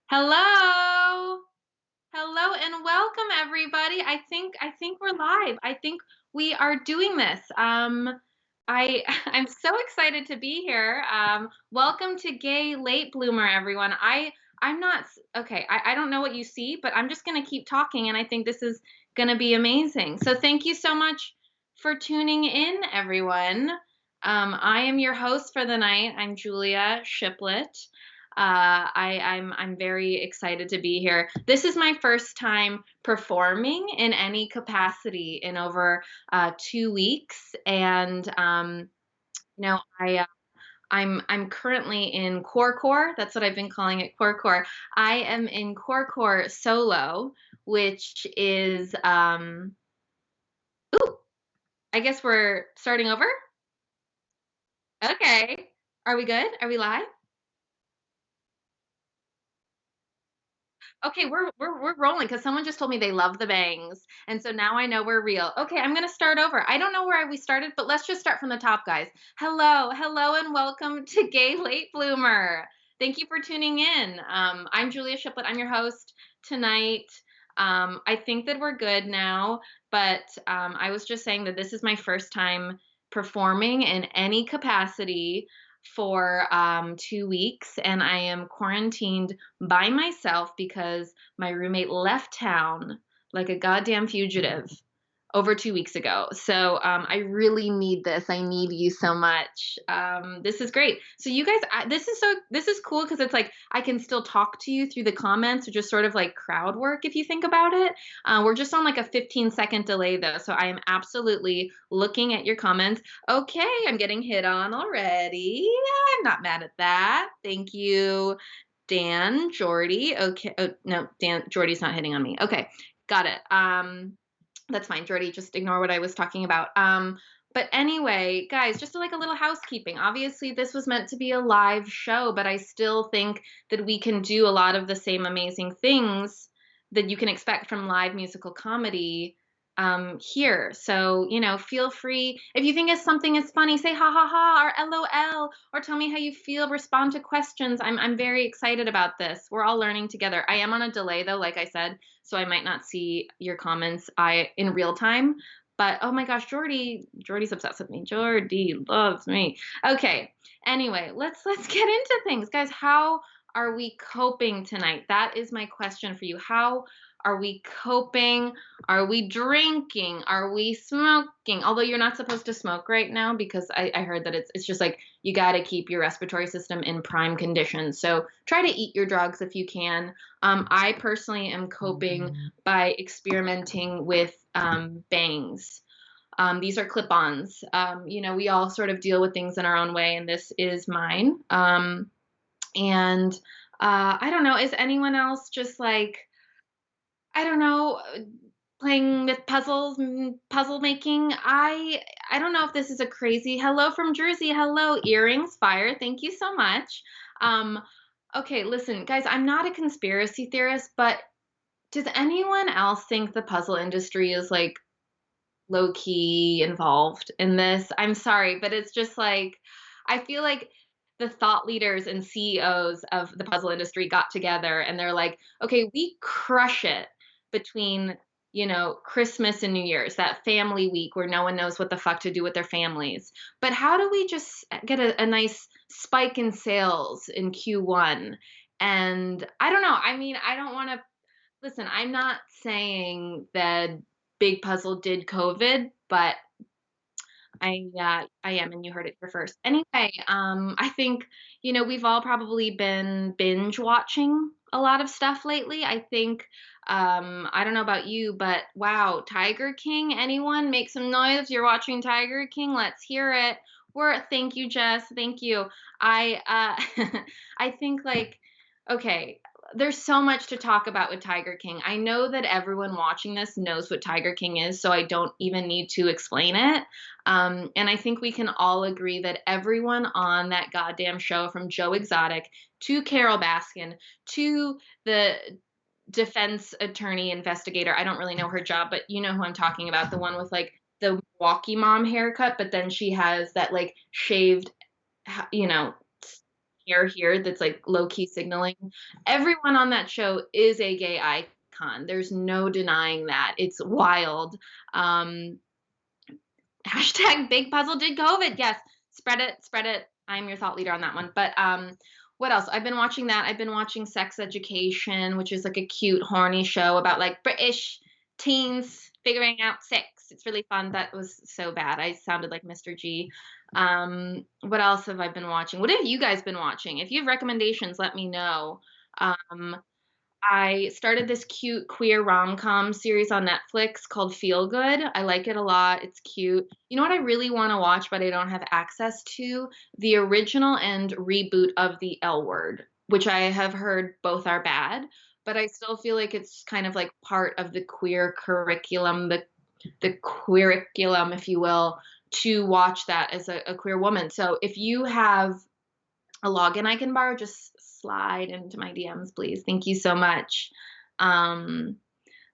Hello. Hello and welcome everybody. I think we're live. I think we are doing this. I I'm so excited to be here. Welcome to Gay Late Bloomer everyone. I'm not okay, I don't know what you see, but I'm just going to keep talking and I think this is going to be amazing. So thank you so much for tuning in everyone. I am your host for the night. I'm Julia Shiplett. I'm very excited to be here. This is my first time performing in any capacity in over 2 weeks, and I'm currently in core. That's what I've been calling it, core. I am in core solo, which is ooh, I guess we're starting over. Okay, are we good? Are we live? Okay, we're rolling because someone just told me they love the bangs, and so now I know we're real. Okay, I'm gonna start over. I don't know where we started, but let's just start from the top, guys. Hello, and welcome to Gay Late Bloomer. Thank you for tuning in. I'm Julia Shiplett. I'm your host tonight. I think that we're good now, but I was just saying that this is my first time performing in any capacity for 2 weeks, and I am quarantined by myself because my roommate left town like a goddamn fugitive over 2 weeks ago. So I really need this. I need you so much. This is great. So you guys, this is cool because it's like I can still talk to you through the comments, or just sort of like crowd work if you think about it. We're just on like a 15-second delay though, so I am absolutely looking at your comments. Okay, I'm getting hit on already. I'm not mad at that. Thank you. Dan, Jordy. Okay. Oh, no, Jordy's not hitting on me. Okay. Got it. That's fine, Jordy. Just ignore what I was talking about. But anyway, guys, just like a little housekeeping. Obviously, this was meant to be a live show, but I still think that we can do a lot of the same amazing things that you can expect from live musical comedy here. So, feel free. If you think something is funny, say ha ha ha or LOL, or tell me how you feel, respond to questions. I'm very excited about this. We're all learning together. I am on a delay though, like I said, so I might not see your comments in real time. But oh my gosh, Jordy's obsessed with me. Jordy loves me. Okay. Anyway, let's get into things. Guys, how are we coping tonight? That is my question for you. How are we coping? Are we drinking? Are we smoking? Although you're not supposed to smoke right now because I heard that it's just like you got to keep your respiratory system in prime condition. So try to eat your drugs if you can. I personally am coping by experimenting with bangs. These are clip-ons. We all sort of deal with things in our own way, and this is mine. And I don't know, is anyone else just like, I don't know, playing with puzzles, puzzle making? I don't know if this is a crazy hello from Jersey. Hello, earrings, fire. Thank you so much. Um, okay, listen, guys, I'm not a conspiracy theorist, but does anyone else think the puzzle industry is like low key involved in this? I'm sorry, but it's just like I feel like the thought leaders and CEOs of the puzzle industry got together and they're like, okay, we crush it between, Christmas and New Year's, that family week where no one knows what the fuck to do with their families. But how do we just get a nice spike in sales in Q1? And I don't know. I mean, I don't want to listen. I'm not saying that Big Puzzle did COVID, but I am, and you heard it here first. Anyway, I think we've all probably been binge watching a lot of stuff lately. I think I don't know about you, but wow, Tiger King. Anyone make some noise? You're watching Tiger King. Let's hear it. Thank you, Jess. Thank you. I think like okay, there's so much to talk about with Tiger King. I know that everyone watching this knows what Tiger King is, so I don't even need to explain it. And I think we can all agree that everyone on that goddamn show, from Joe Exotic to Carol Baskin to the defense attorney investigator, I don't really know her job, but you know who I'm talking about, the one with like the Milwaukee mom haircut, but then she has that like shaved, you know, hair here that's like low key signaling. Everyone on that show is a gay icon. There's no denying that. It's wild. Um, Hashtag big puzzle did COVID. Yes. Spread it, spread it. I'm your thought leader on that one. But what else? I've been watching that. I've been watching Sex Education, which is like a cute, horny show about like British teens figuring out sex. It's really fun. That was so bad. I sounded like Mr. G. What else have I been watching? What have you guys been watching? If you have recommendations, let me know. Um, I started this cute queer rom-com series on Netflix called Feel Good. I like it a lot. It's cute. You know what I really want to watch, but I don't have access to? The original and reboot of The L Word, which I have heard both are bad, but I still feel like it's kind of like part of the queer curriculum, the curriculum, if you will, to watch that as a queer woman. So if you have a login I can borrow, just slide into my DMs, please. Thank you so much. Um,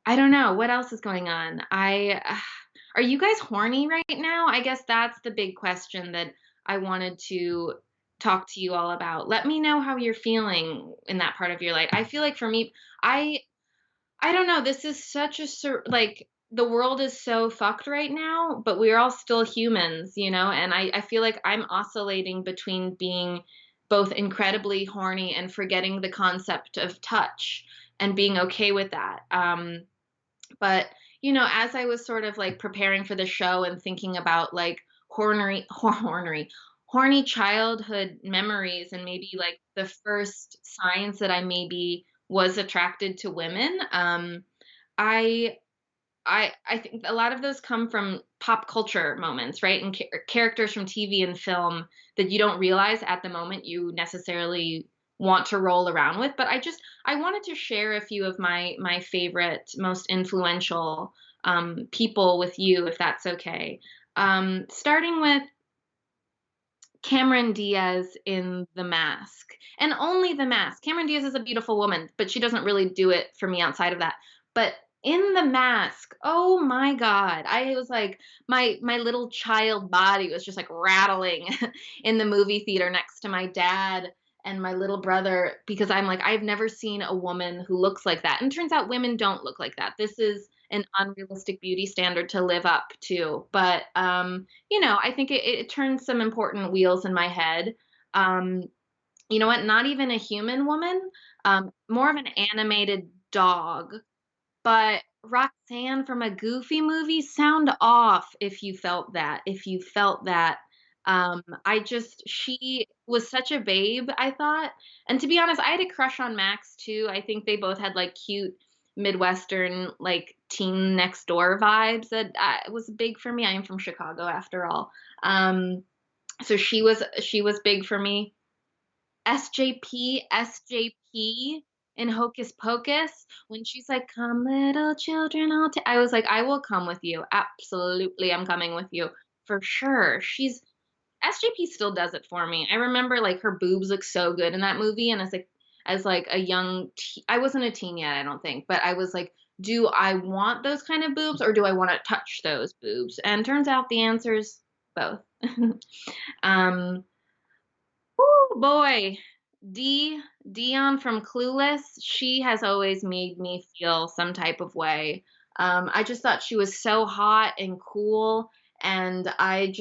I don't know what else is going on. Are you guys horny right now? I guess that's the big question that I wanted to talk to you all about. Let me know how you're feeling in that part of your life. I feel like for me, I I don't know. This is such a like the world is so fucked right now, but we're all still humans, you know? And I feel like I'm oscillating between being both incredibly horny and forgetting the concept of touch and being okay with that. But as I was sort of like preparing for the show and thinking about like horny childhood memories and maybe like the first signs that I maybe was attracted to women, I I think a lot of those come from pop culture moments, right? And characters from TV and film that you don't realize at the moment you necessarily want to roll around with. But I wanted to share a few of my favorite, most influential people with you, if that's okay. Starting with Cameron Diaz in The Mask, and only The Mask. Cameron Diaz is a beautiful woman, but she doesn't really do it for me outside of that. But in The Mask, oh my God, I was like, my little child body was just like rattling in the movie theater next to my dad and my little brother because I'm like, I've never seen a woman who looks like that. And it turns out women don't look like that. This is an unrealistic beauty standard to live up to. But I think it turned some important wheels in my head. Um, you know what? Not even a human woman, more of an animated dog. But Roxanne from a Goofy movie, sound off if you felt that. If you felt that. She was such a babe, I thought. And to be honest, I had a crush on Max too. I think they both had like cute Midwestern, like teen next door vibes that was big for me. I am from Chicago after all. So she was big for me. SJP in Hocus Pocus, when she's like, "Come, little children, I was like, "I will come with you. Absolutely, I'm coming with you for sure." SJP still does it for me. I remember like her boobs look so good in that movie, and as like a young, I wasn't a teen yet, I don't think, but I was like, do I want those kind of boobs or do I want to touch those boobs? And turns out the answer is both. um, Oh boy, Dion from Clueless, she has always made me feel some type of way. I just thought she was so hot and cool, and I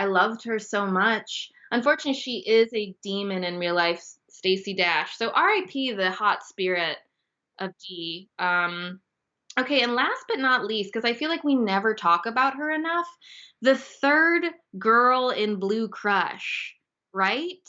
loved her so much. Unfortunately, she is a demon in real life, Stacey Dash. So R.I.P. the hot spirit of D. Okay, and last but not least, because I feel like we never talk about her enough, the third girl in Blue Crush, right?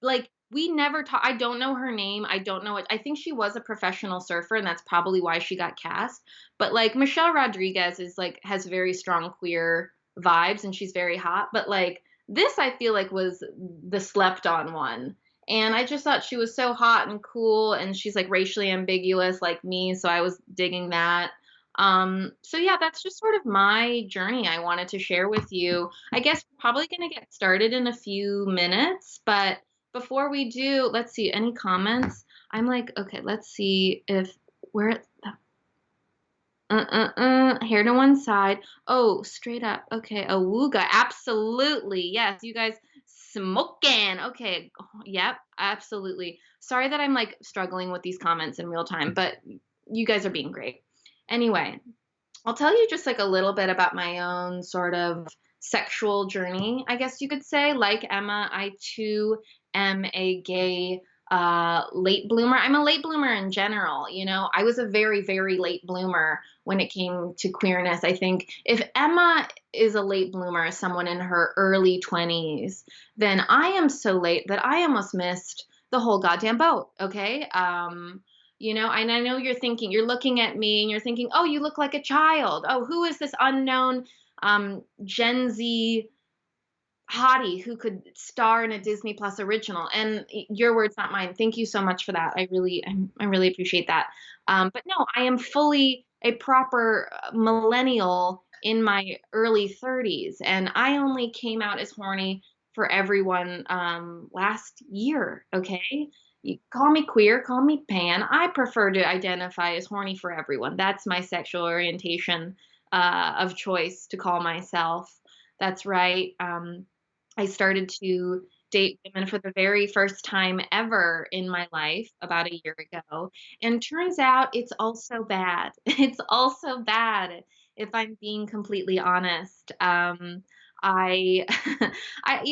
Like we never talk. I don't know her name. I don't know it. I think she was a professional surfer, and that's probably why she got cast. But like Michelle Rodriguez is like has very strong queer vibes, and she's very hot. But like this, I feel like was the slept on one. And I just thought she was so hot and cool, and she's like racially ambiguous like me, so I was digging that. So yeah, that's just sort of my journey I wanted to share with you. I guess we're probably going to get started in a few minutes, but before we do, let's see, any comments? I'm like, okay, let's see if we're hair to one side. Oh, straight up. Okay, Awooga. Absolutely. Yes, you guys Smoking. Okay. Yep, absolutely. Sorry that I'm like struggling with these comments in real time, but you guys are being great. Anyway, I'll tell you just like a little bit about my own sort of sexual journey, I guess you could say. Like Emma, I too am a gay late bloomer. I'm a late bloomer in general. I was a very, very late bloomer when it came to queerness. I think if Emma is a late bloomer, someone in her early 20s, then I am so late that I almost missed the whole goddamn boat. Okay. And I know you're looking at me and you're thinking, oh, you look like a child. Oh, who is this unknown Gen Z hottie who could star in a Disney Plus original? And your words, not mine. Thank you so much for that. I really appreciate that. But no, I am fully a proper millennial in my early 30s, and I only came out as horny for everyone last year. Okay, you call me queer, call me pan. I prefer to identify as horny for everyone. That's my sexual orientation of choice to call myself. That's right. I started to date women for the very first time ever in my life about a year ago. And turns out it's also bad. It's also bad if I'm being completely honest. I, I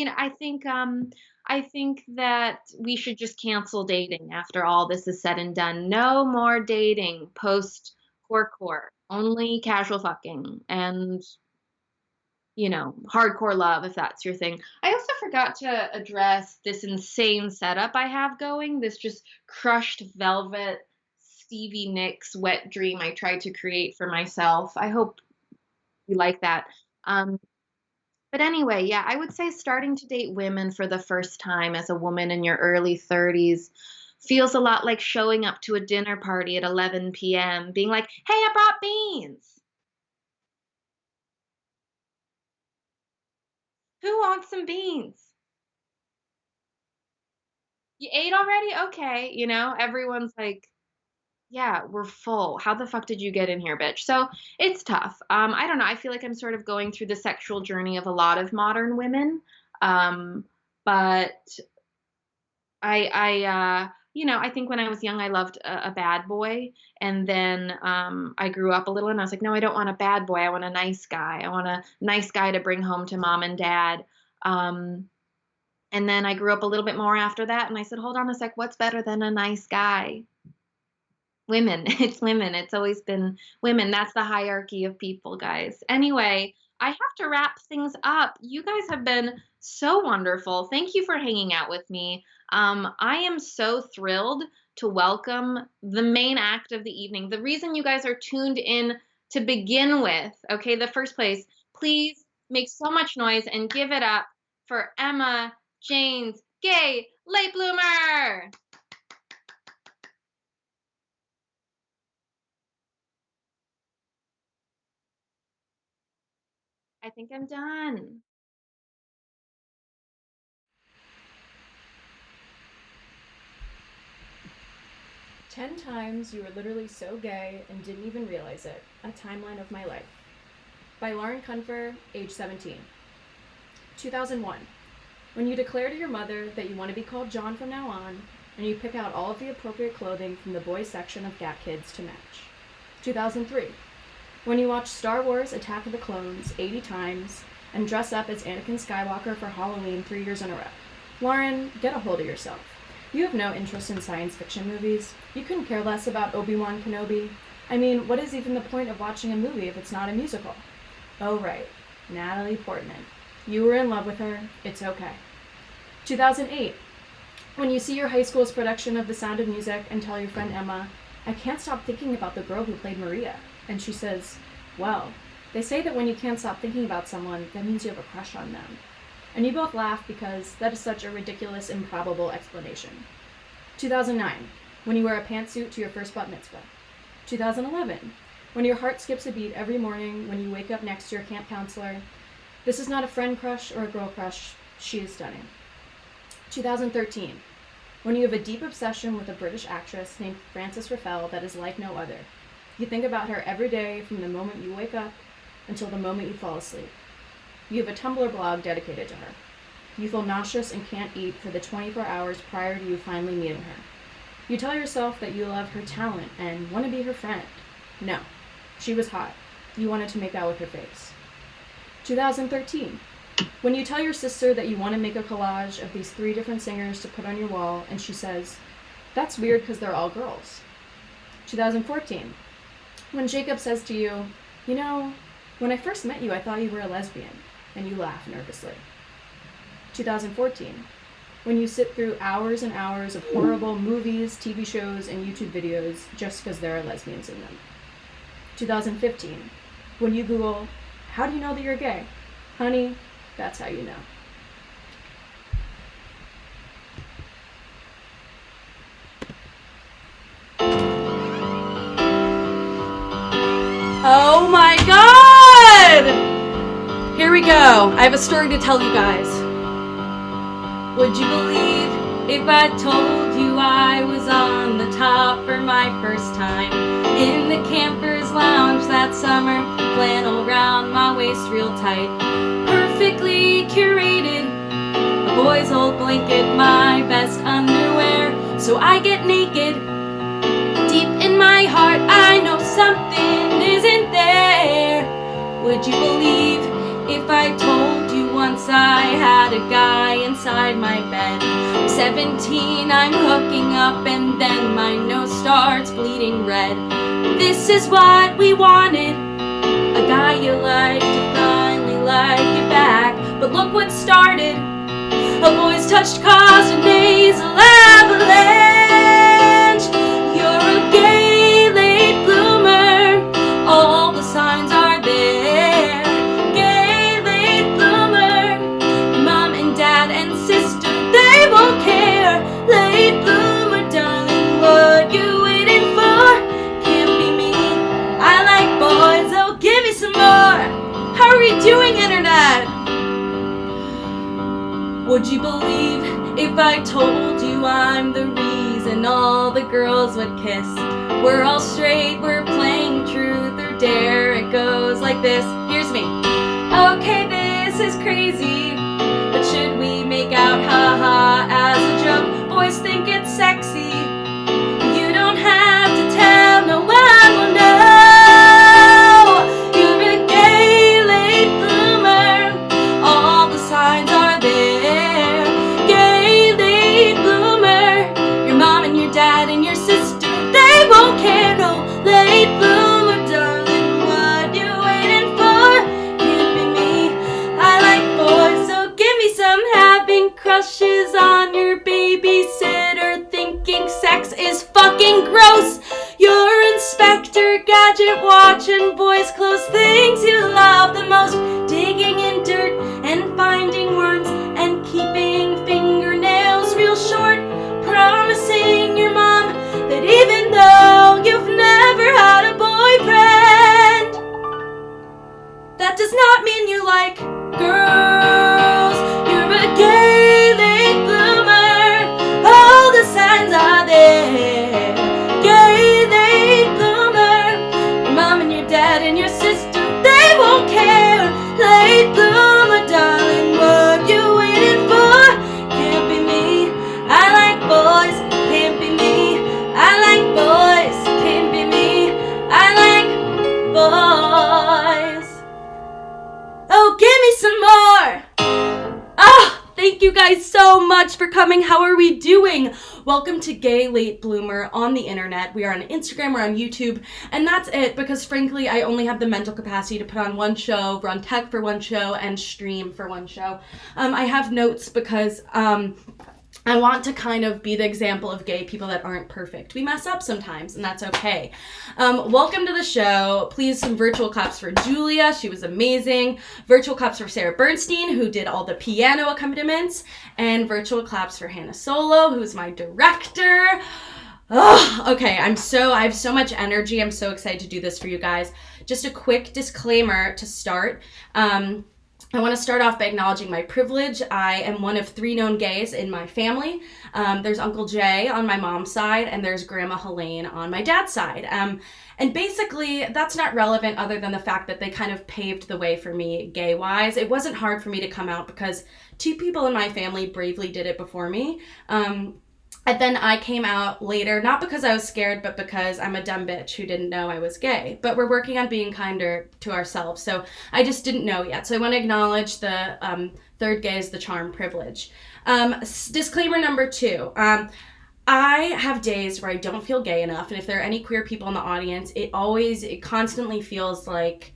think that we should just cancel dating after all this is said and done. No more dating post core, only casual fucking and hardcore love if that's your thing. I also forgot to address this insane setup I have going, this just crushed velvet Stevie Nicks wet dream I tried to create for myself. I hope you like that. Um, but anyway, yeah, I would say starting to date women for the first time as a woman in your early 30s feels a lot like showing up to a dinner party at 11 p.m., being like, hey, I brought beans. Who wants some beans? You ate already? Okay. Everyone's like, yeah, we're full. How the fuck did you get in here, bitch? So it's tough. I don't know. I feel like I'm sort of going through the sexual journey of a lot of modern women. Um, but I think when I was young, I loved a bad boy. And then I grew up a little and I was like, no, I don't want a bad boy. I want a nice guy. I want a nice guy to bring home to mom and dad. And then I grew up a little bit more after that, and I said, hold on a sec, what's better than a nice guy? Women. It's women. It's always been women. That's the hierarchy of people, guys. Anyway, I have to wrap things up. You guys have been so wonderful. Thank you for hanging out with me. I am so thrilled to welcome the main act of the evening. The reason you guys are tuned in to begin with, okay, the first place, please make so much noise and give it up for Emma Jayne's gay late bloomer. I think I'm done. 10 times you were literally so gay and didn't even realize it. A timeline of my life. By Lauren Kunfer, age 17. 2001. When you declare to your mother that you want to be called John from now on, and you pick out all of the appropriate clothing from the boys section of Gap Kids to match. 2003. When you watch Star Wars Attack of the Clones 80 times and dress up as Anakin Skywalker for Halloween 3 years in a row. Lauren, get a hold of yourself. You have no interest in science fiction movies. You couldn't care less about Obi-Wan Kenobi. I mean, what is even the point of watching a movie if it's not a musical? Oh, right. Natalie Portman. You were in love with her. It's okay. 2008. When you see your high school's production of The Sound of Music and tell your friend Emma, I can't stop thinking about the girl who played Maria. And she says, well, they say that when you can't stop thinking about someone, that means you have a crush on them. And you both laugh because that is such a ridiculous, improbable explanation. 2009. When you wear a pantsuit to your first bat mitzvah. 2011. When your heart skips a beat every morning when you wake up next to your camp counselor. This is not a friend crush or a girl crush. She is stunning. 2013. When you have a deep obsession with a British actress named Frances Raffel that is like no other. You think about her every day from the moment you wake up until the moment you fall asleep. You have a Tumblr blog dedicated to her. You feel nauseous and can't eat for the 24 hours prior to you finally meeting her. You tell yourself that you love her talent and want to be her friend. No, she was hot. You wanted to make out with her face. 2013. When you tell your sister that you want to make a collage of these 3 different singers to put on your wall, and she says, "That's weird because they're all girls." 2014. When Jacob says to you, "You know, when I first met you, I thought you were a lesbian," and you laugh nervously. 2014. When you sit through hours and hours of horrible movies, TV shows, and YouTube videos just because there are lesbians in them. 2015. When you Google, "How do you know that you're gay?" Honey, that's how you know. Oh my god! Here we go. I have a story to tell you guys. Would you believe if I told you I was on the top for my first time? In the campers lounge that summer, flannel round my waist real tight. Perfectly curated, a boy's old blanket, my best underwear. So I get naked. Deep in my heart, I know something isn't there. Would you believe if I told you once I had a guy inside my bed? I'm 17, I'm hooking up, and then my nose starts bleeding red. This is what we wanted, a guy you like to finally like you back. But look what started, a boy's touch caused a nasal avalanche. You're a gay late bloomer, all the signs are there. Gay late bloomer, your mom and dad and sister, they won't care. Late bloomer, darling, what you waiting for? Can't be me, I like boys, oh give me some more. How are we doing, internet? Would you believe if I told you I'm the reason all the girls would kiss? We're all straight, we're playing truth or dare. It goes like this, here's me. Okay, this is crazy, but should we make out, haha, as a joke? Boys think it's sexy. You don't have to tell, no one will know. You're a gay late bloomer, all the signs are there. Gay late bloomer, your mom and your dad and your sister, they won't care, no. Late bloomer, darling, what you waiting for? Can't be me, I like boys, so give me some. Having crushes on your babysitter, thinking sex is fucking gross. Your Inspector Gadget watching boys close, things you love the most. Digging in dirt and finding worms and keeping fingernails real short. Promising your mom that even though you've never had a boyfriend, that does not mean you like girls. You're a gay late bloomer, all the signs are there. Gay late bloomer, your mom and your dad and your sister, they won't care. Late bloomer, darling, what you waiting for? Can't be me, I like boys. Can't be me, I like boys. Can't be me, I like boys. Oh, give me some more. Thank you guys so much for coming. How are we doing? Welcome to Gay Late Bloomer on the internet. We are on Instagram, we're on YouTube, and that's it, because frankly, I only have the mental capacity to put on one show, run tech for one show, and stream for one show. I have notes because, I want to kind of be the example of gay people that aren't perfect. We mess up sometimes, and that's okay. Welcome to the show. Please, some virtual claps for Julia. She was amazing. Virtual claps for Sarah Bernstein, who did all the piano accompaniments. And virtual claps for Hannah Solow, who's my director. Okay, I have so much energy. I'm so excited to do this for you guys. Just a quick disclaimer to start. I want to start off by acknowledging my privilege. I am one of 3 known gays in my family. There's Uncle Jay on my mom's side, and there's Grandma Helene on my dad's side. And basically, that's not relevant other than the fact that they kind of paved the way for me gay-wise. It wasn't hard for me to come out because 2 people in my family bravely did it before me. And then I came out later, not because I was scared, but because I'm a dumb bitch who didn't know I was gay. But we're working on being kinder to ourselves, so I just didn't know yet. So I want to acknowledge the third gay is the charm privilege. Disclaimer number 2. I have days where I don't feel gay enough, and if there are any queer people in the audience, it constantly feels like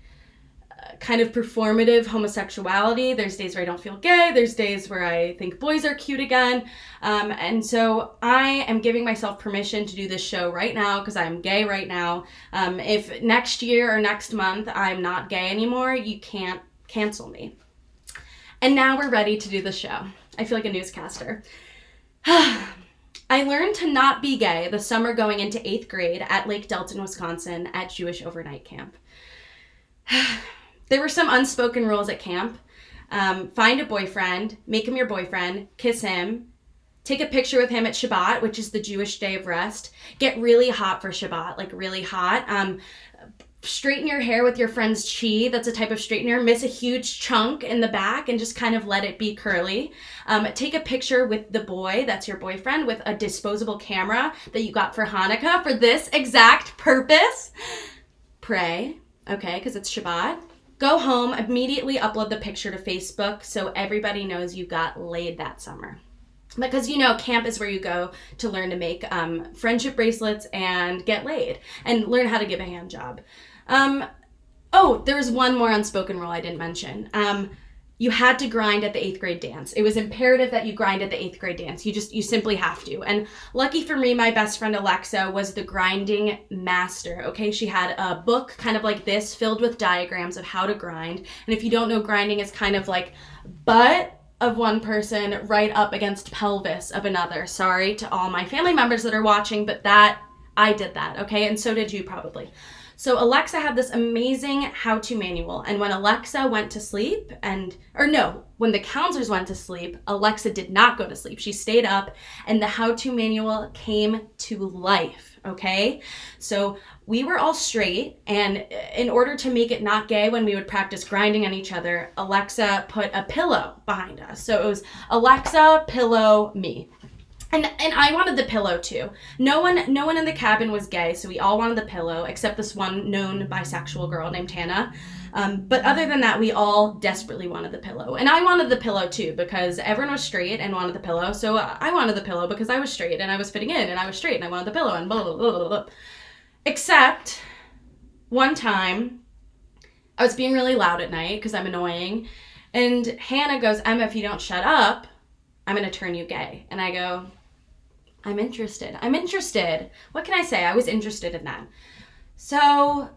kind of performative homosexuality. There's days where I don't feel gay. There's days where I think boys are cute again. And so I am giving myself permission to do this show right now because I'm gay right now. If next year or next month I'm not gay anymore, you can't cancel me. And now we're ready to do the show. I feel like a newscaster. I learned to not be gay the summer going into 8th grade at Lake Delton, Wisconsin at Jewish overnight camp. There were some unspoken rules at camp. Find a boyfriend, make him your boyfriend, kiss him, take a picture with him at Shabbat, which is the Jewish day of rest. Get really hot for Shabbat, like really hot. Straighten your hair with your friend's chi. That's a type of straightener. Miss a huge chunk in the back and just kind of let it be curly. Take a picture with the boy, that's your boyfriend, with a disposable camera that you got for Hanukkah for this exact purpose. Pray, okay, because it's Shabbat. Go home, immediately upload the picture to Facebook so everybody knows you got laid that summer. Because, camp is where you go to learn to make friendship bracelets and get laid and learn how to give a hand job. There was one more unspoken rule I didn't mention. You had to grind at the 8th grade dance. It was imperative that you grind at the 8th grade dance. You simply have to. And lucky for me, my best friend Alexa was the grinding master, okay? She had a book kind of like this filled with diagrams of how to grind. And if you don't know, grinding is kind of like butt of one person right up against pelvis of another. Sorry to all my family members that are watching, but I did that, okay? And so did you probably. So Alexa had this amazing how-to manual, and when Alexa went to sleep, when the counselors went to sleep, Alexa did not go to sleep. She stayed up, and the how-to manual came to life, okay? So we were all straight, and in order to make it not gay when we would practice grinding on each other, Alexa put a pillow behind us. So it was Alexa, pillow, me. And I wanted the pillow too. No one in the cabin was gay, so we all wanted the pillow, except this one known bisexual girl named Hannah. But other than that, we all desperately wanted the pillow. And I wanted the pillow too, because everyone was straight and wanted the pillow. So I wanted the pillow because I was straight and I was fitting in and I was straight and I wanted the pillow and blah, blah, blah, blah, blah. Except one time, I was being really loud at night because I'm annoying. And Hannah goes, Emma, if you don't shut up, I'm going to turn you gay. And I go, I'm interested. What can I say? I was interested in that. So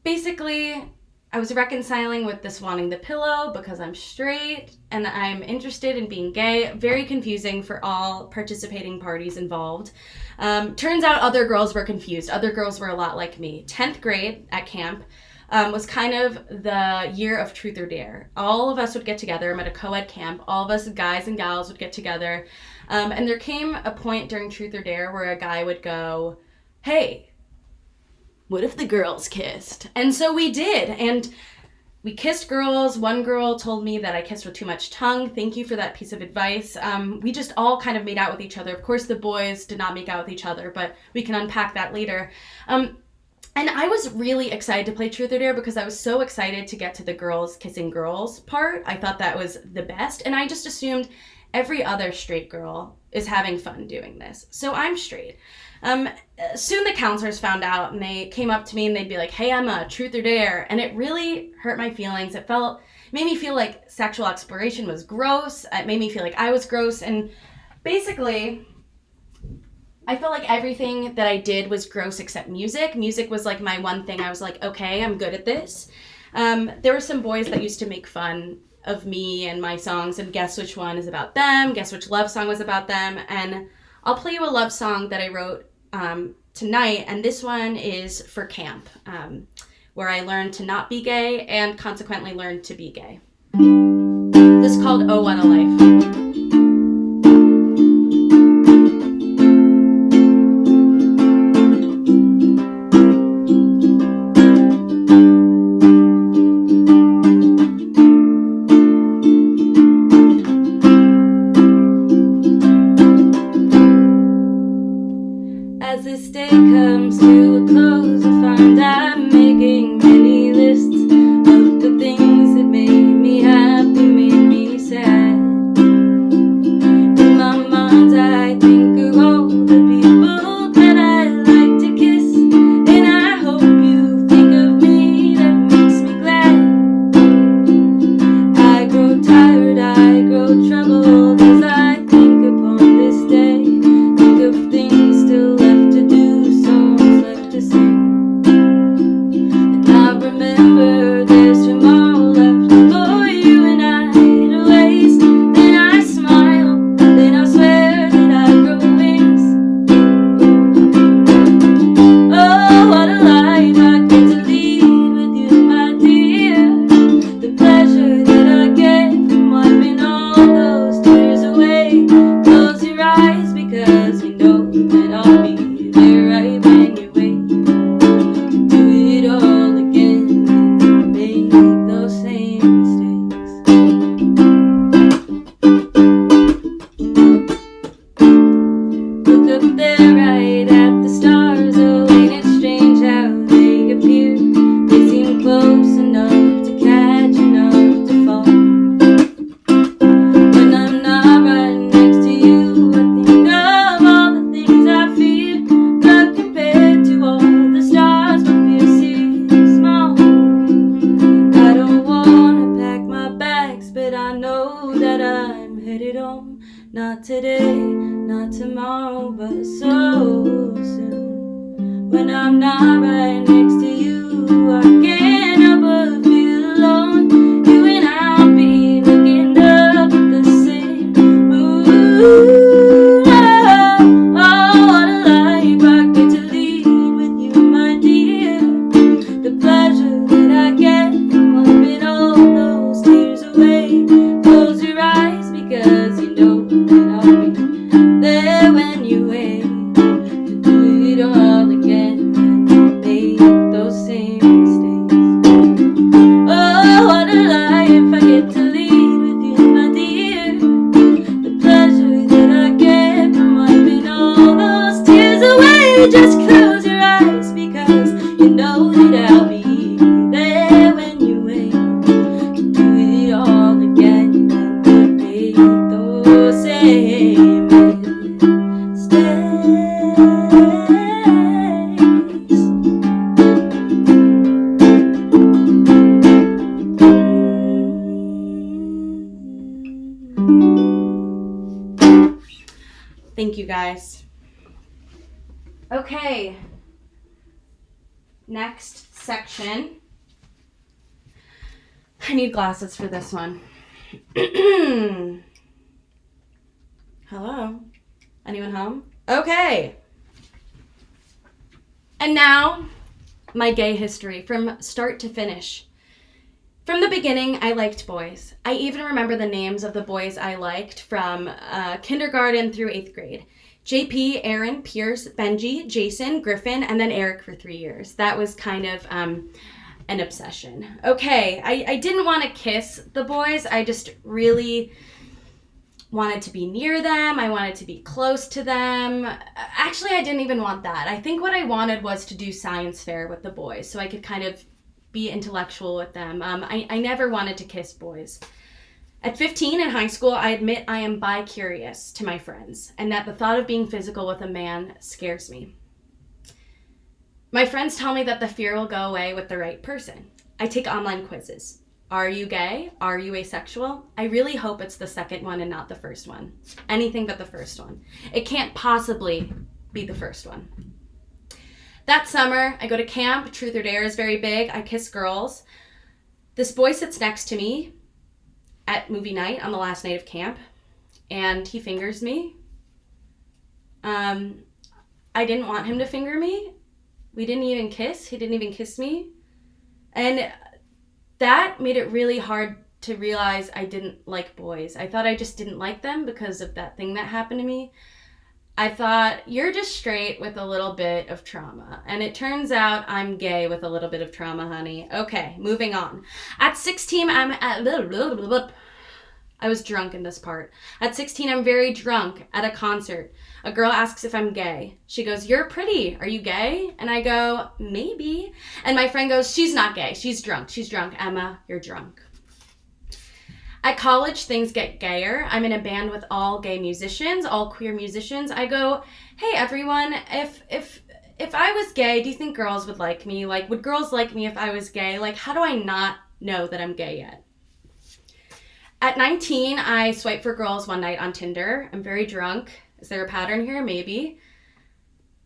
basically, I was reconciling with this wanting the pillow because I'm straight and I'm interested in being gay. Very confusing for all participating parties involved. Turns out other girls were confused. Other girls were a lot like me. 10th grade at camp was kind of the year of truth or dare. All of us would get together. I'm at a co-ed camp. All of us guys and gals would get together. And there came a point during truth or dare where a guy would go, hey, what if the girls kissed? And so we did. And we kissed girls. One girl told me that I kissed with too much tongue. Thank you for that piece of advice. We just all kind of made out with each other. Of course, the boys did not make out with each other, but we can unpack that later. And I was really excited to play Truth or Dare because I was so excited to get to the girls kissing girls part. I thought that was the best. And I just assumed every other straight girl is having fun doing this. So I'm straight. Soon the counselors found out and they came up to me and they'd be like, hey, Emma, Truth or Dare. And it really hurt my feelings. It made me feel like sexual exploration was gross. It made me feel like I was gross. And basically, I felt like everything that I did was gross except music. Music was like my one thing. I was like, okay, I'm good at this. There were some boys that used to make fun of me and my songs and guess which one is about them, guess which love song was about them. And I'll play you a love song that I wrote tonight, and this one is for camp, where I learned to not be gay and consequently learned to be gay. This is called Oh What a Life. As this day comes to a close, I find I'm making many lists of the things that made me happy, made me sad. In my mind's eye, I think of all the people that I like to kiss, and I hope you think of me, that makes me glad. I grow tired, I grow troubled as I think upon this day, think of things still left to do, songs left to sing. And I remember there's tomorrow left for you and I to waste. Then I smile, then I swear that I grow wings. Oh, what a life I get to lead with you, my dear. The pleasure that I get from wiping all those tears away. Close your eyes because you know that I'll be there right when you wake. To do it all again and make those same mistakes. Look up there right at the stars. Oh, ain't it strange how they appear? They seem close enough to catch, enough to fall. When I'm not right next to you, I think of all the things I fear. But compared to all the stars, what feels seems small. I don't wanna pack my bags, but I know that I'm headed home. Not today, not tomorrow, but so soon. When I'm not right next to you, I can't help but feel alone. You and I'll be looking up at the same moon. Oh, what a life I get to lead with you, my dear. The pleasure that I get from wiping all those tears away. Close your eyes because you know that I'll be there when you wake. To do it all again and make those same mistakes. Oh, what a life I get to lead with you, my dear. The pleasure that I get from wiping all those tears away. Just close your eyes because you know that I'll be there when you wake. To do it all again and make those same mistakes. Thank you, guys. Okay. Next section. I need glasses for this one. Hello? Anyone home? Okay. And now, my gay history from start to finish. From the beginning, I liked boys. I even remember the names of the boys I liked from kindergarten through 8th grade. JP, Aaron, Pierce, Benji, Jason, Griffin, and then Eric for 3 years. That was kind of an obsession. Okay, I didn't want to kiss the boys. I just really wanted to be near them. I wanted to be close to them. Actually, I didn't even want that. I think what I wanted was to do science fair with the boys so I could kind of be intellectual with them. I never wanted to kiss boys. At 15 in high school, I admit I am bi-curious to my friends and that the thought of being physical with a man scares me. My friends tell me that the fear will go away with the right person. I take online quizzes. Are you gay? Are you asexual? I really hope it's the second one and not the first one. Anything but the first one. It can't possibly be the first one. That summer, I go to camp. Truth or Dare is very big. I kiss girls. This boy sits next to me at movie night on the last night of camp, and he fingers me. I didn't want him to finger me. We didn't even kiss. He didn't even kiss me. And that made it really hard to realize I didn't like boys. I thought I just didn't like them because of that thing that happened to me. I thought, you're just straight with a little bit of trauma. And it turns out I'm gay with a little bit of trauma, honey. Okay, moving on. At 16, I was drunk in this part. At 16, I'm very drunk at a concert. A girl asks if I'm gay. She goes, you're pretty. Are you gay? And I go, maybe. And my friend goes, she's not gay. She's drunk. She's drunk. Emma, you're drunk. At college, things get gayer. I'm in a band with all gay musicians, all queer musicians. I go, hey, everyone, if I was gay, do you think girls would like me? Like, would girls like me if I was gay? Like, how do I not know that I'm gay yet? At 19, I swipe for girls one night on Tinder. I'm very drunk. Is there a pattern here? Maybe.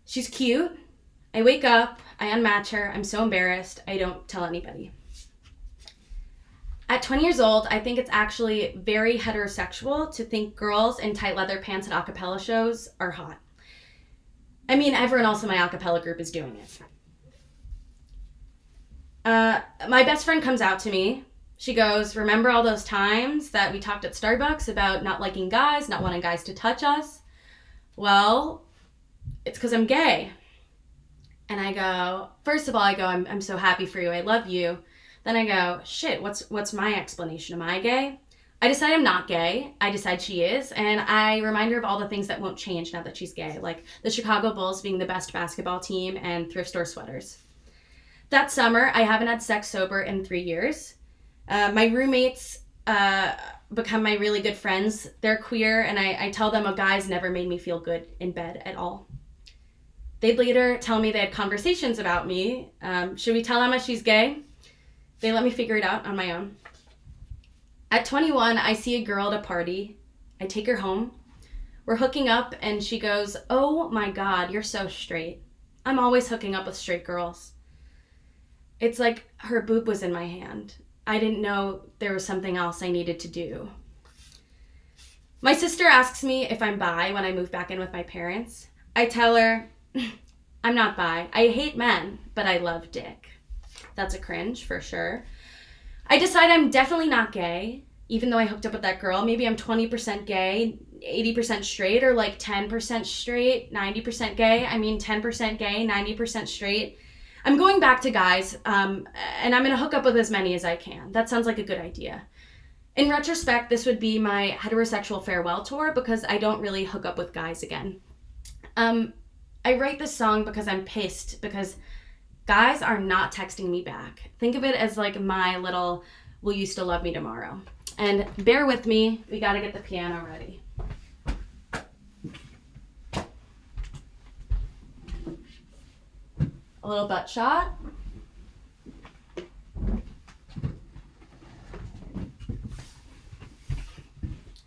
She's cute. I wake up. I unmatch her. I'm so embarrassed. I don't tell anybody. At 20 years old, I think it's actually very heterosexual to think girls in tight leather pants at a cappella shows are hot. I mean, everyone else in my a cappella group is doing it. My best friend comes out to me. She goes, remember all those times that we talked at Starbucks about not liking guys, not wanting guys to touch us? Well, it's because I'm gay. And I go, first of all, I'm so happy for you. I love you. Then I go, shit, what's my explanation? Am I gay? I decide I'm not gay. I decide she is. And I remind her of all the things that won't change now that she's gay, like the Chicago Bulls being the best basketball team and thrift store sweaters. That summer, I haven't had sex sober in 3 years. My roommates become my really good friends. They're queer, and I tell them a guy's never made me feel good in bed at all. They'd later tell me they had conversations about me. Should we tell Emma she's gay? They let me figure it out on my own. At 21, I see a girl at a party. I take her home. We're hooking up, and she goes, oh my God, you're so straight. I'm always hooking up with straight girls. It's like her boob was in my hand. I didn't know there was something else I needed to do. My sister asks me if I'm bi when I move back in with my parents. I tell her, I'm not bi. I hate men, but I love dick. That's a cringe for sure. I decide I'm definitely not gay, even though I hooked up with that girl. Maybe I'm 20% gay, 80% straight, or like 10% straight, 90% gay. I mean, 10% gay, 90% straight. I'm going back to guys, and I'm going to hook up with as many as I can. That sounds like a good idea. In retrospect, this would be my heterosexual farewell tour because I don't really hook up with guys again. I write this song because I'm pissed because guys are not texting me back. Think of it as like my little will you still love me tomorrow. And bear with me, we got to get the piano ready. A little butt shot.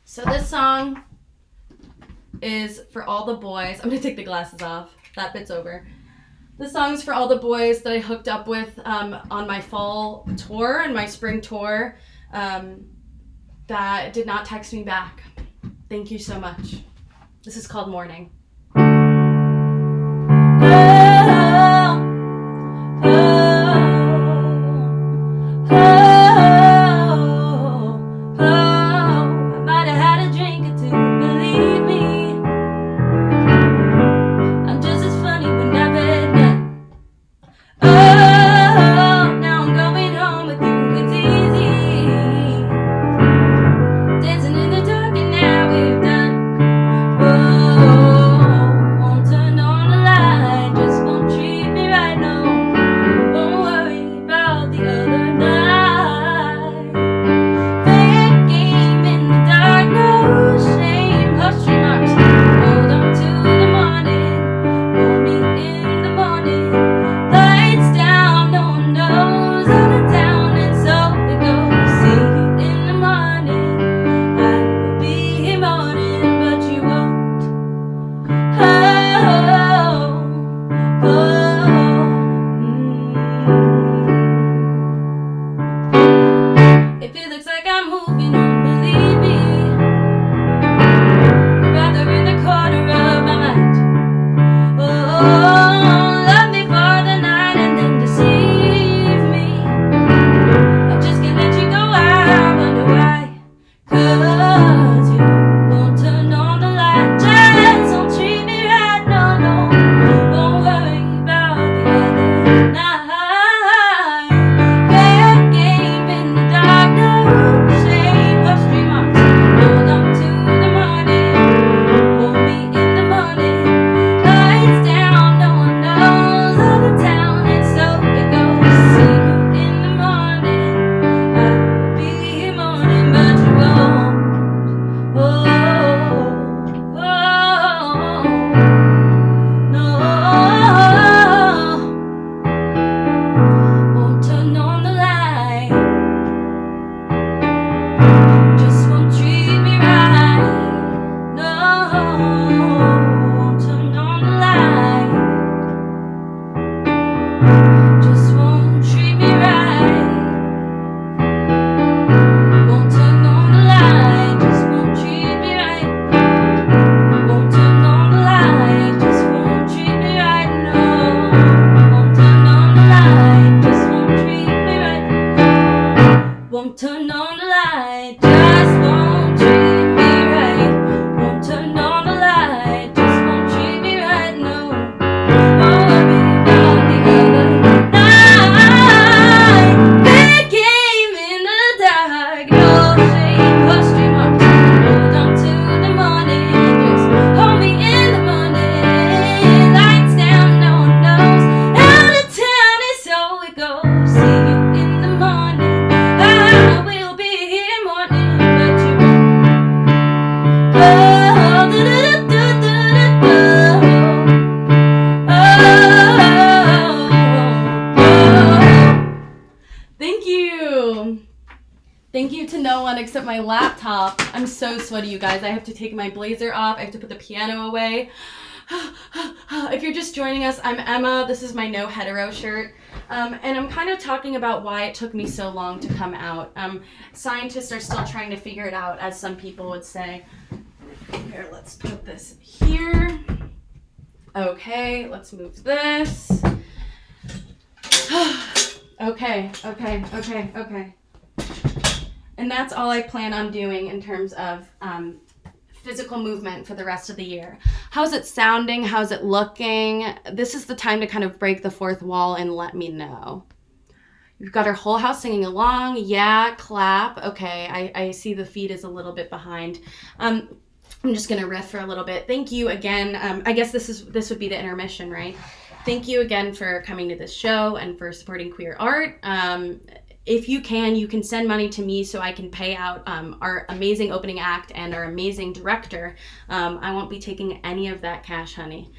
So this song is for all the boys. I'm going to take the glasses off. That bit's over. This song's for all the boys that I hooked up with on my fall tour and my spring tour that did not text me back. Thank you so much. This is called Morning. Dancing in the dark and now we're done. Whoa. mix up my laptop. I'm so sweaty, you guys. I have to take my blazer off. I have to put the piano away. If you're just joining us, I'm Emma. This is my No Hetero shirt. And I'm kind of talking about why it took me so long to come out. Scientists are still trying to figure it out, as some people would say. Here, let's put this here. Okay, let's move this. Okay. And that's all I plan on doing in terms of physical movement for the rest of the year. How's it sounding? How's it looking? This is the time to kind of break the fourth wall and let me know. You've got our whole house singing along. Yeah, clap. Okay, I see the feed is a little bit behind. I'm just gonna riff for a little bit. Thank you again. I guess this would be the intermission, right? Thank you again for coming to this show and for supporting queer art. If you can send money to me so I can pay out our amazing opening act and our amazing director. I won't be taking any of that cash, honey.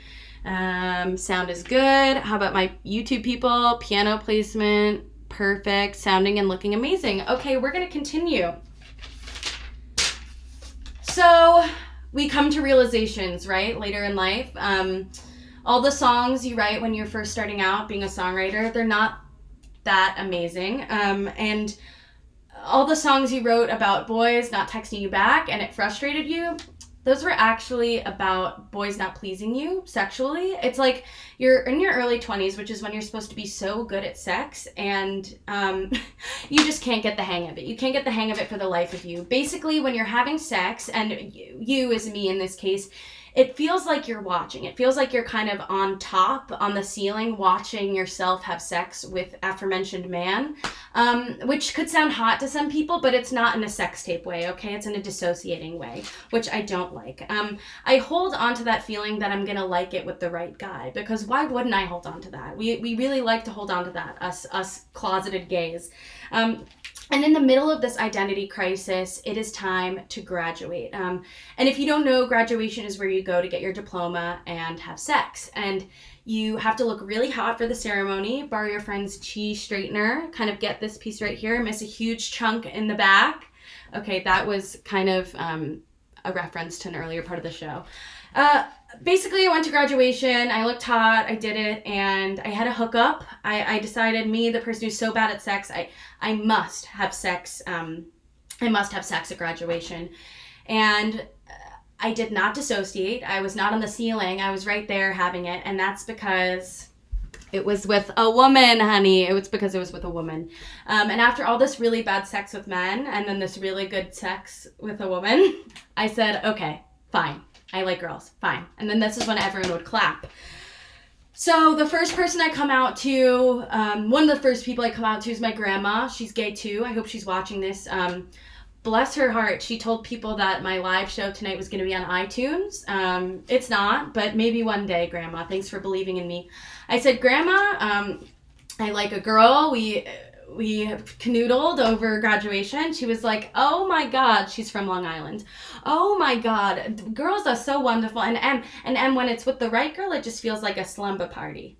Sound is good. How about my YouTube people? Piano placement, perfect. Sounding and looking amazing. Okay, we're gonna continue. So we come to realizations, right? Later in life. All the songs you write when you're first starting out being a songwriter, they're not that amazing. And all the songs you wrote about boys not texting you back and it frustrated you, those were actually about boys not pleasing you sexually. It's like you're in your early 20s, which is when you're supposed to be so good at sex, and you just can't get the hang of it. You can't get the hang of it for the life of you. Basically, when you're having sex, and you as me in this case, it feels like you're watching. It feels like you're kind of on top, on the ceiling, watching yourself have sex with aforementioned man, which could sound hot to some people, but it's not in a sex tape way, okay? It's in a dissociating way, which I don't like. I hold on to that feeling that I'm gonna like it with the right guy, because why wouldn't I hold on to that? We really like to hold on to that, us closeted gays. And in the middle of this identity crisis, it is time to graduate. And if you don't know, graduation is where you go to get your diploma and have sex. And you have to look really hot for the ceremony, borrow your friend's cheese straightener, kind of get this piece right here, miss a huge chunk in the back. Okay, that was kind of a reference to an earlier part of the show. Basically, I went to graduation, I looked hot, I did it, and I had a hookup. I decided, me, the person who's so bad at sex, I must have sex. I must have sex at graduation. And I did not dissociate. I was not on the ceiling. I was right there having it, and that's because it was with a woman, honey. It was because it was with a woman. And after all this really bad sex with men, and then this really good sex with a woman, I said, okay, fine. I like girls, fine. And then this is when everyone would clap. So the first person I come out to, one of the first people I come out to is my grandma. She's gay too. I hope she's watching this. Bless her heart. She told people that my live show tonight was going to be on iTunes. It's not, but maybe one day, Grandma. Thanks for believing in me. I said, Grandma, I like a girl. We canoodled over graduation. She was like, oh my God, she's from Long Island. Oh my God, girls are so wonderful. And when it's with the right girl, it just feels like a slumber party.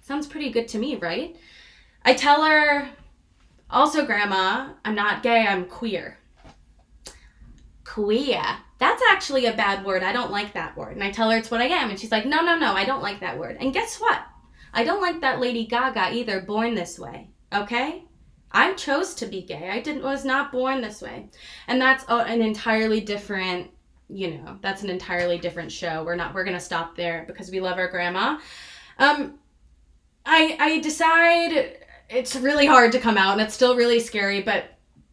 Sounds pretty good to me, right? I tell her, also, Grandma, I'm not gay, I'm queer. Queer? That's actually a bad word. I don't like that word. And I tell her it's what I am. And she's like, no, I don't like that word. And guess what? I don't like that Lady Gaga either, Born This Way. Okay? I chose to be gay. Was not born this way. And that's an entirely different, that's an entirely different show. We're going to stop there because we love our grandma. I decide it's really hard to come out and it's still really scary, but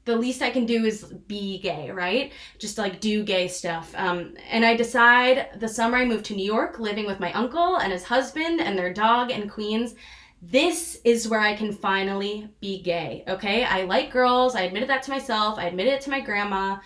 the least I can do is be gay, right? Just like do gay stuff. And I decide the summer I moved to New York, living with my uncle and his husband and their dog in Queens. This is where I can finally be gay, okay? I like girls. I admitted that to myself. I admitted it to my grandma.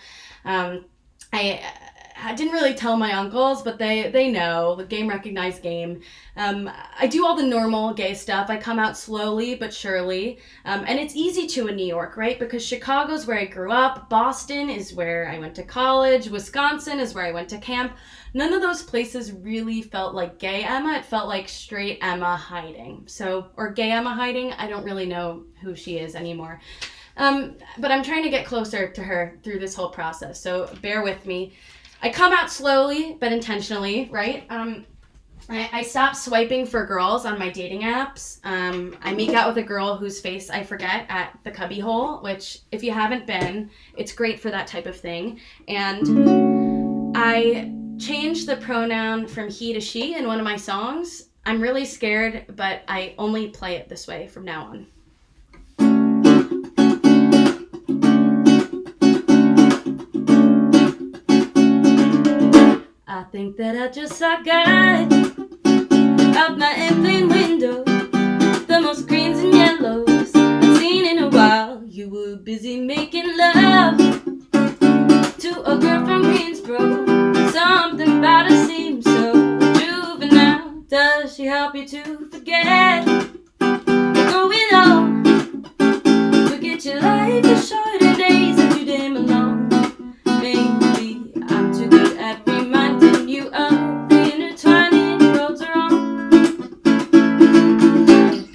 I didn't really tell my uncles, but they know. The game recognized game. I do all the normal gay stuff. I come out slowly but surely. And it's easy to in New York, right? Because Chicago's where I grew up. Boston is where I went to college. Wisconsin is where I went to camp. None of those places really felt like gay Emma. It felt like straight Emma hiding. Or gay Emma hiding. I don't really know who she is anymore. But I'm trying to get closer to her through this whole process, so bear with me. I come out slowly, but intentionally, right? I stopped swiping for girls on my dating apps. I make out with a girl whose face I forget at the cubbyhole, which, if you haven't been, it's great for that type of thing. And I changed the pronoun from he to she in one of my songs. I'm really scared, but I only play it this way from now on. I think that I just saw God out my airplane window, the most greens and yellows I've seen in a while. You were busy making love to a girl from Greensboro. Something about her seems so juvenile. Does she help you to forget what's going on? Forget your life is short and days are too damn long. Maybe I'm too good at reminding you of the intertwining roads are on.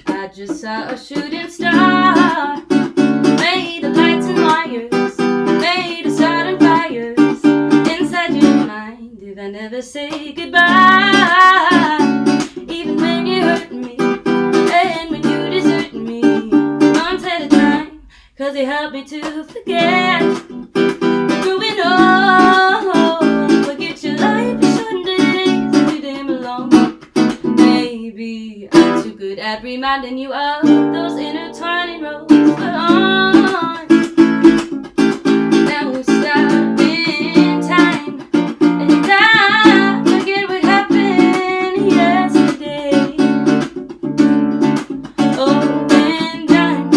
I just saw a shooting star made of lights and wires, made of sudden fires inside your mind. If I never say goodbye, even when you hurt me and when you desert me, once at a time, 'cause you help me to forget what's going on. Forget your life is short and days are too damn long. Maybe I'm too good at reminding you of those intertwining roads we're on. Now we're stuck in time, and I forget what happened yesterday. Oh, and I'm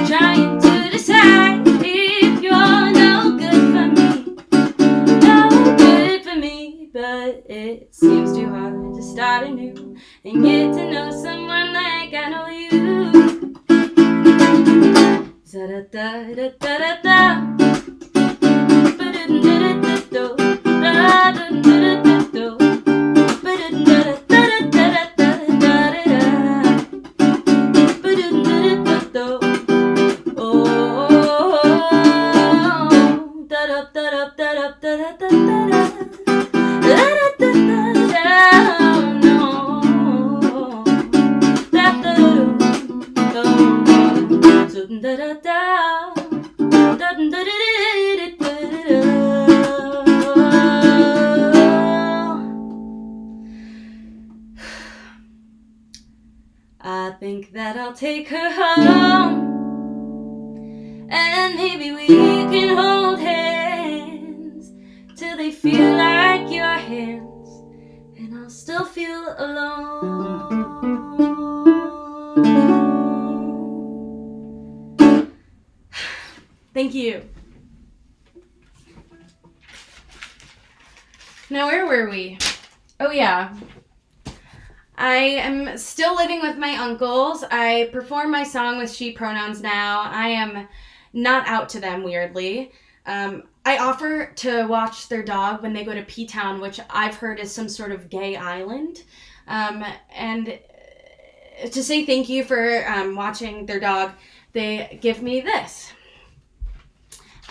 trying to decide if you're no good for me, but it seems too hard to start anew and get to know someone like I know you. Da-da-da-da-da-da-da. Ba-da-da-da-da-da. Da-da-da-da-da-da. Ba-da-da-da-da-da-da-da-da. Ba-da-da-da-da-da. Oh, da-da-da-da-da-da-da-da-da. I think that I'll take her home, and maybe we can hold hands till they feel like your hands, and I'll still feel alone. Thank you. Now, where were we? Oh, yeah. I am still living with my uncles. I perform my song with she pronouns now. I am not out to them, weirdly. I offer to watch their dog when they go to P-Town, which I've heard is some sort of gay island. And to say thank you for watching their dog, they give me this.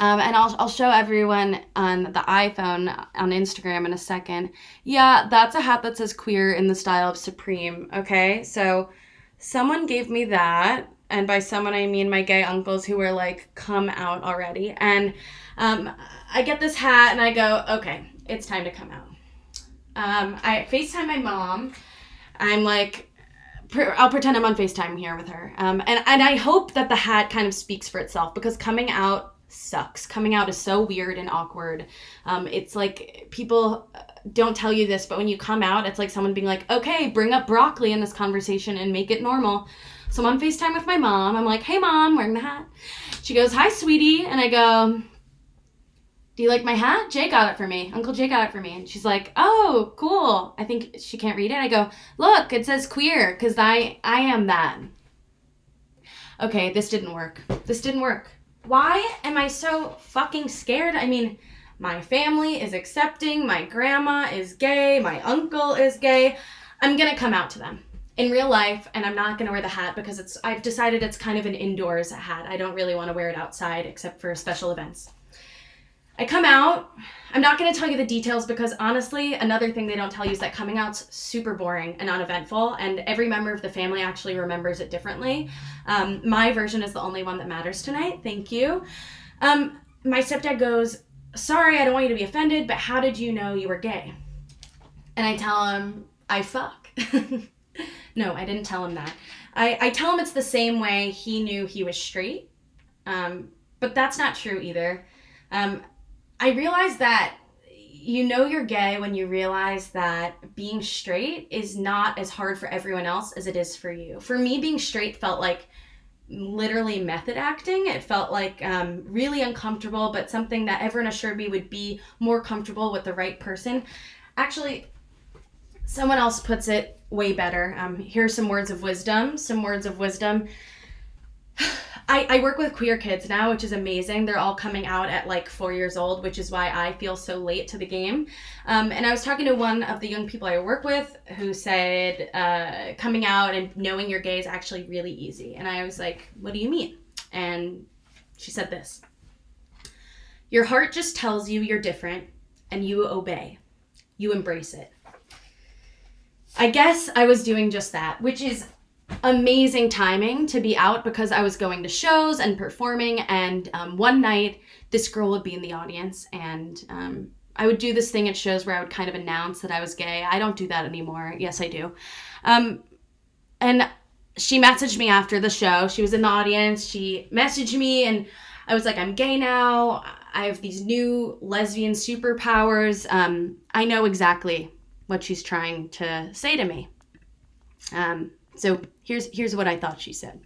And I'll show everyone on the iPhone on Instagram in a second. Yeah, that's a hat that says queer in the style of Supreme, okay? So someone gave me that, and by someone I mean my gay uncles who were like, come out already. And I get this hat and I go, okay, it's time to come out. I FaceTime my mom. I'm like, I'll pretend I'm on FaceTime here with her. And I hope that the hat kind of speaks for itself, because coming out sucks. Coming out is so weird and awkward. It's like people don't tell you this, but when you come out, it's like someone being like, okay, bring up broccoli in this conversation and make it normal. So I'm on FaceTime with my mom. I'm like, hey mom, wearing the hat. She goes, hi sweetie. And I go, do you like my hat? Jay got it for me. Uncle Jay got it for me. And she's like, oh, cool. I think she can't read it. I go, look, it says queer, because I am that. Okay, this didn't work. Why am I so fucking scared? I mean, my family is accepting, my grandma is gay, my uncle is gay. I'm gonna come out to them. in real life, and I'm not going to wear the hat because I've decided it's kind of an indoors hat. I don't really want to wear it outside except for special events. I come out. I'm not going to tell you the details because honestly, another thing they don't tell you is that coming out's super boring and uneventful, and every member of the family actually remembers it differently. My version is the only one that matters tonight. Thank you. My stepdad goes, "Sorry, I don't want you to be offended, but how did you know you were gay?" And I tell him, "I fuck." No, I didn't tell him that. I tell him it's the same way he knew he was straight, but that's not true either. I realized that you know you're gay when you realize that being straight is not as hard for everyone else as it is for you. For me, being straight felt like literally method acting. It felt like really uncomfortable, but something that everyone assured me would be more comfortable with the right person. Actually, someone else puts it way better. Here's some words of wisdom. I work with queer kids now, which is amazing. They're all coming out at like 4 years old, which is why I feel so late to the game. And I was talking to one of the young people I work with who said coming out and knowing you're gay is actually really easy. And I was like, "What do you mean?" And she said this: "Your heart just tells you you're different and you obey. You embrace it." I guess I was doing just that, which is amazing timing to be out because I was going to shows and performing, and one night this girl would be in the audience, and I would do this thing at shows where I would kind of announce that I was gay. I don't do that anymore. Yes, I do. And she messaged me after the show. She was in the audience. She messaged me, and I was like, "I'm gay now. I have these new lesbian superpowers." I know exactly what she's trying to say to me. So here's what I thought she said.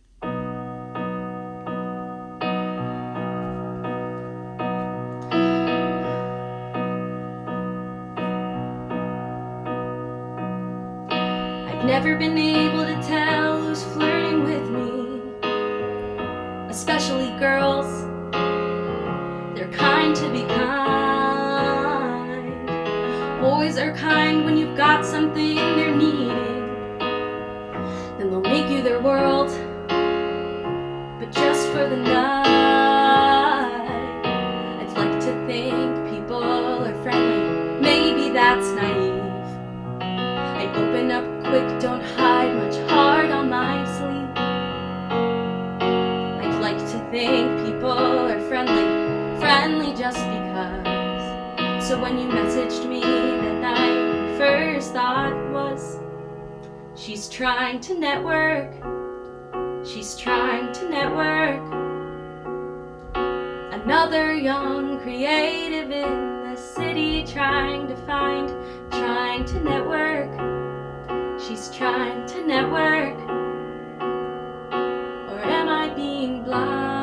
"I've never been able to tell who's flirting with me, especially girls. They're kind to be kind. Boys are kind when you've got something they're needing. Then they'll make you their world, but just for the night. I'd like to think people are friendly. Maybe that's naive. I'd open up quick, don't hide much, hard on my sleeve. I'd like to think people are friendly just because. So when you messaged me that night, my first thought was, she's trying to network. She's trying to network. Another young creative in the city trying to network. She's trying to network. Or am I being blind?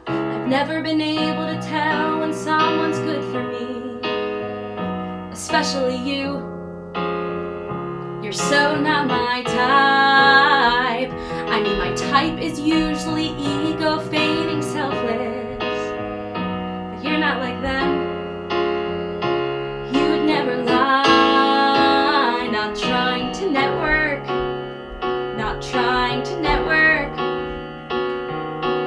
I've never been able to tell when someone's good for me, especially you. You're so not my type. I mean, my type is usually ego feigning selfless, but you're not like them. You would never lie. Not trying to network. Not trying to network.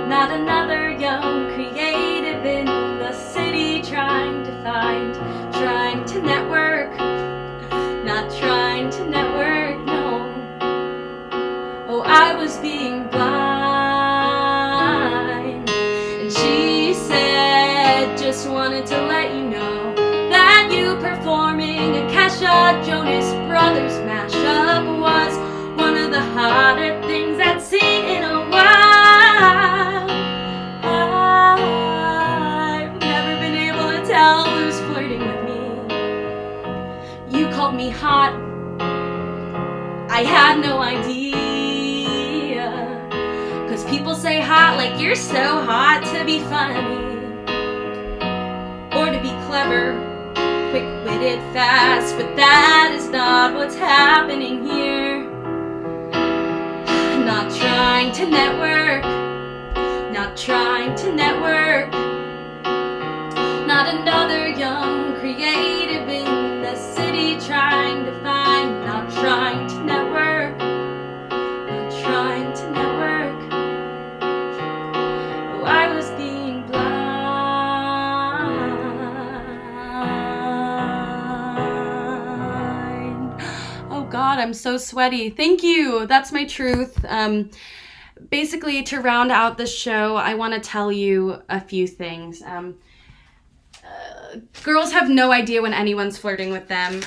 Not another young creative in the city trying to network. Not trying to network, no. Oh, I was being blind. And she said, just wanted to let you know that you performing a Kesha Jonas Brothers mashup was one of the hotter things I'd seen in a while. I've never been able to tell who's flirting with me. You called me hot. I had no idea. 'Cause people say hot like you're so hot to be funny. Or to be clever, quick-witted, fast. But that is not what's happening here. Not trying to network. Not trying to network. Not another young creative in the city trying God, I'm so sweaty. Thank you. That's my truth. Basically, to round out the show, I want to tell you a few things. Girls have no idea when anyone's flirting with them.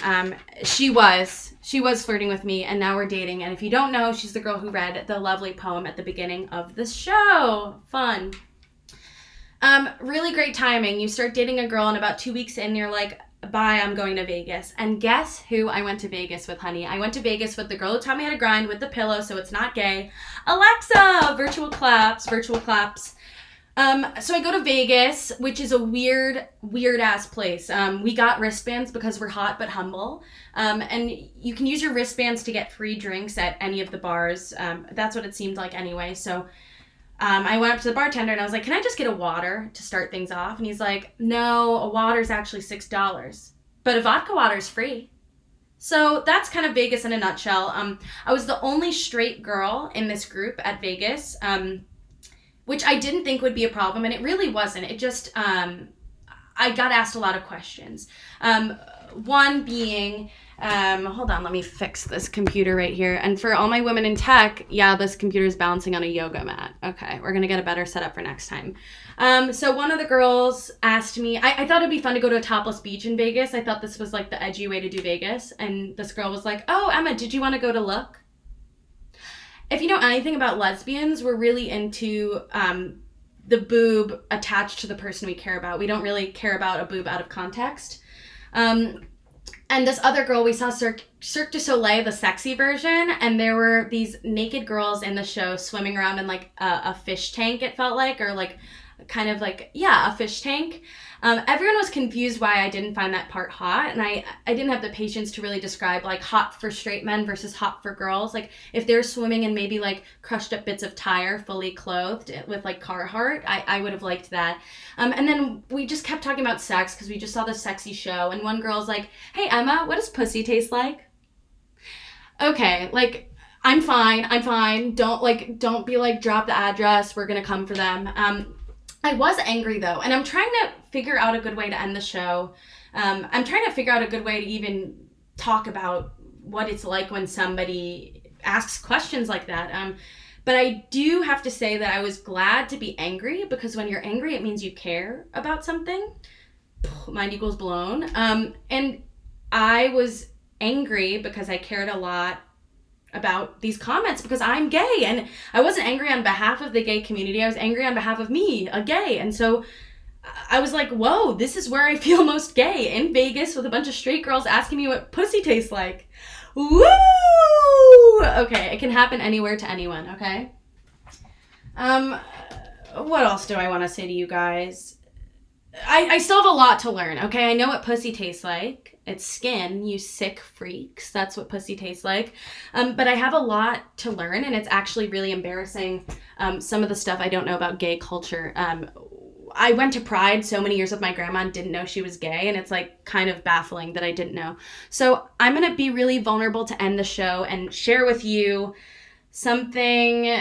She was flirting with me, and now we're dating. And if you don't know, she's the girl who read the lovely poem at the beginning of the show. Fun. Really great timing. You start dating a girl, and about 2 weeks in, you're like, bye, I'm going to Vegas. And guess who I went to Vegas with, honey? I went to Vegas with the girl who taught me how to grind with the pillow, so it's not gay. Alexa! Virtual claps. So I go to Vegas, which is a weird ass place. We got wristbands because we're hot but humble. And you can use your wristbands to get free drinks at any of the bars. That's what it seemed like anyway. So I went up to the bartender and I was like, can I just get a water to start things off? And he's like, no, a water's actually $6, but a vodka water's free. So that's kind of Vegas in a nutshell. I was the only straight girl in this group at Vegas, which I didn't think would be a problem, and it really wasn't. It just, I got asked a lot of questions. One being, hold on, let me fix this computer right here. And for all my women in tech, yeah, this computer is balancing on a yoga mat. Okay, we're going to get a better setup for next time. So one of the girls asked me, I thought it'd be fun to go to a topless beach in Vegas. I thought this was like the edgy way to do Vegas. And this girl was like, oh, Emma, did you want to go to Look? If you know anything about lesbians, we're really into the boob attached to the person we care about. We don't really care about a boob out of context. And this other girl, we saw Cirque du Soleil, the sexy version, and there were these naked girls in the show swimming around in like a fish tank, it felt like, or like kind of like, yeah, a fish tank. Everyone was confused why I didn't find that part hot, and I didn't have the patience to really describe like hot for straight men versus hot for girls. Like if they're swimming in maybe like crushed up bits of tire fully clothed with like Carhartt, I would have liked that. And then we just kept talking about sex because we just saw this sexy show, and one girl's like, hey Emma, what does pussy taste like? Okay, like I'm fine. Don't be like, drop the address, we're gonna come for them. I was angry though, and I'm trying to figure out a good way to end the show. I'm trying to figure out a good way to even talk about what it's like when somebody asks questions like that. But I do have to say that I was glad to be angry, because when you're angry, it means you care about something. Mind equals blown. And I was angry because I cared a lot about these comments because I'm gay, and I wasn't angry on behalf of the gay community. I was angry on behalf of me, a gay. And so I was like, whoa, this is where I feel most gay, in Vegas with a bunch of straight girls asking me what pussy tastes like. Woo! Okay, it can happen anywhere to anyone, okay? What else do I want to say to you guys? I still have a lot to learn, okay? I know what pussy tastes like. It's skin, you sick freaks. That's what pussy tastes like. But I have a lot to learn, and it's actually really embarrassing, some of the stuff I don't know about gay culture. I went to Pride so many years with my grandma and didn't know she was gay, and it's like kind of baffling that I didn't know. So I'm going to be really vulnerable to end the show and share with you something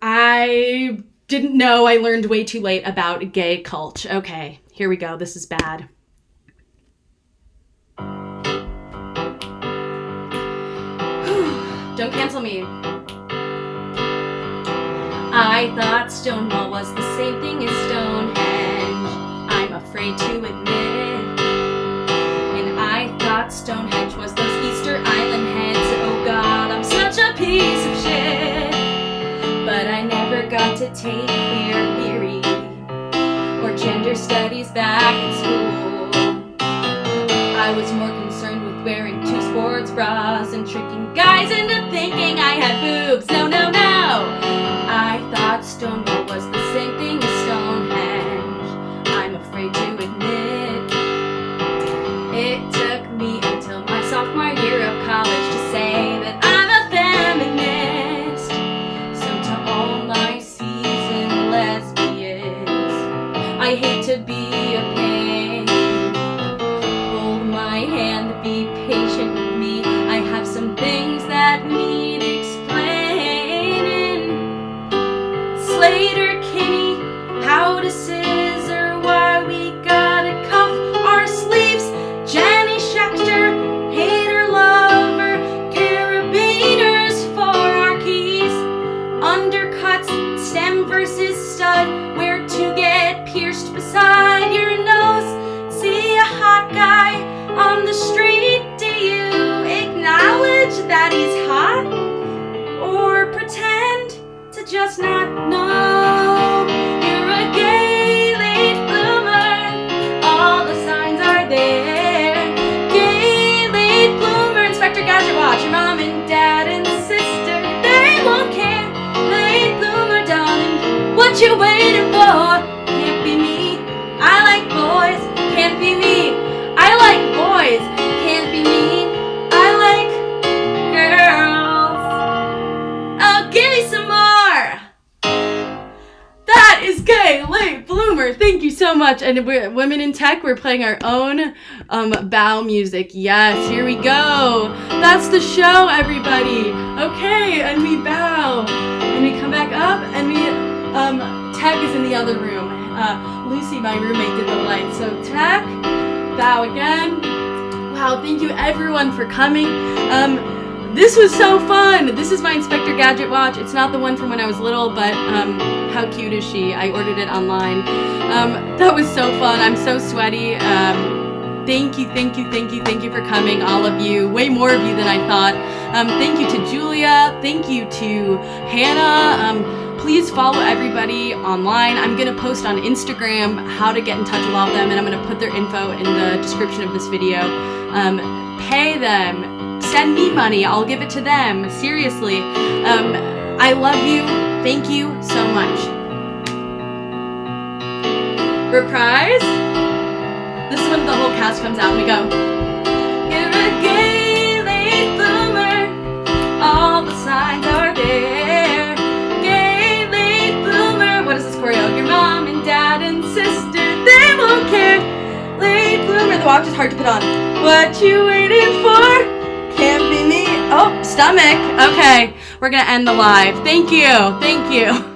I didn't know I learned way too late about gay cult. Okay, here we go. This is bad. Don't cancel me. I thought Stonewall was the same thing as Stonehenge. I'm afraid to admit. And I thought Stonehenge was those Easter Island heads. Oh God, I'm such a piece of shit. But I never got to take queer theory or gender studies back in school. I was more concerned with wearing 2 sports bras and tricking guys into thinking I had boobs. No. I thought Stonewall was the same thing as Stonehenge. I'm afraid to admit. It took me until my sophomore year of college to say that I'm a feminist. So to all my seasoned lesbians, I hate to be a pain. Hold my hand, be patient with me. I have some things that need explaining. Slater, Kinney, how to scissor, why we gotta cuff our sleeves. Jenny Schechter, hater, lover, Caribbean. inside your nose. See a hot guy on the street, do you acknowledge that he's hot? Or pretend to just not know? You're a gay late bloomer, all the signs are there. Gay late bloomer, Inspector Gadget Watch, your mom and dad and sister, they won't care. Late bloomer, darling, what you waiting for? Can't be me, I like boys, can't be me. I like boys, can't be me. I like girls. Oh, give me some more. That is Gay Late Bloomer. Thank you so much. And we're Women in Tech. We're playing our own bow music. Yes, here we go. That's the show, everybody. Okay, and we bow, and we come back up, and we Tech is in the other room. Lucy, my roommate, did the lights. So Tech, bow again. Wow, thank you everyone for coming. This was so fun. This is my Inspector Gadget watch. It's not the one from when I was little, but how cute is she? I ordered it online. That was so fun. I'm so sweaty. Thank you for coming, all of you. Way more of you than I thought. Thank you to Julia. Thank you to Hannah. Please follow everybody online. I'm going to post on Instagram how to get in touch with all of them, and I'm going to put their info in the description of this video. Pay them. Send me money. I'll give it to them. Seriously. I love you. Thank you so much. Reprise? This is when the whole cast comes out and we go. You're a gay late bloomer. All the signs are there. Gay late bloomer. What is this choreo? Your mom and dad and sister, they won't care. Late bloomer. The watch is hard to put on. What you waiting for? Can't be me. Oh, stomach. Okay, we're gonna end the live. Thank you.